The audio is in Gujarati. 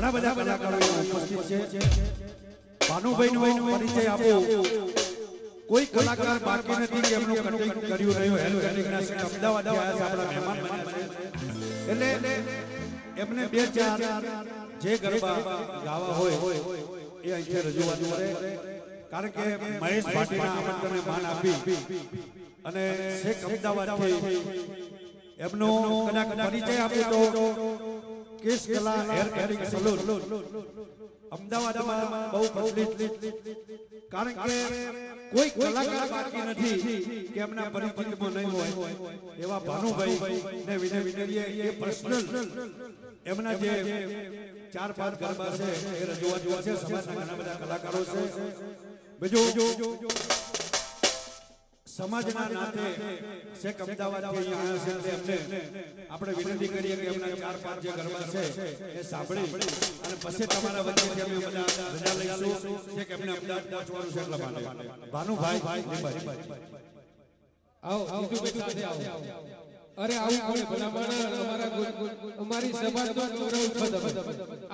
ઘણા બધા કલાકારો ઉપસ્થિત છે। ભાનુભાઈનો પરિચય આપો। કોઈ કલાકાર બાકી નથી કે એમનું કટિંગ કર્યું રહ્યું હેલ કટિંગના છે અમદાવાદથી આવ્યા છે આપણા મહેમાન બન્યા છે। એટલે એમને બે ચાર જે ગરબા ગાવા હોય એ અહીંથી રજૂઆત કરે। કારણ કે મહેશ ભાટીના આમંત્રણને માન આપી અને શેખ અમદાવાદથી એમનો કદાચ પરિચય આપે તો કેશ કલા હેર કટિંગ સલૂન અમદાવાદમાં બહુ પ્રચલિત। કારણ કે કોઈ કલાકાર બાકી નથી કે એમના પરિચયમાં નહીં હોય એવા ભાનુભાઈ ને વિનય વિનયે એ પર્સનલ એમના જે 4-5 ગરબા છે એ રજૂઆત છે। સમાજના ઘણા બધા કલાકારો છે। બીજું સમાજના નાતે શેખ અમદાવાદથી અહીંયા આવ્યા છે એમને આપણે વિનંતી કરીએ કે એમના 4-5 જે ગરબા છે એ સાંભળી અને પછી તમારા વચ્ચે અમે બધા રજા લઈશું કે એમને અમદાવાદ પહોંચવાનું છે એટલા માટે ભાનુભાઈ આવો સાથે આવો। અરે આવું કોને ભલા માણસ અમારી સભા તો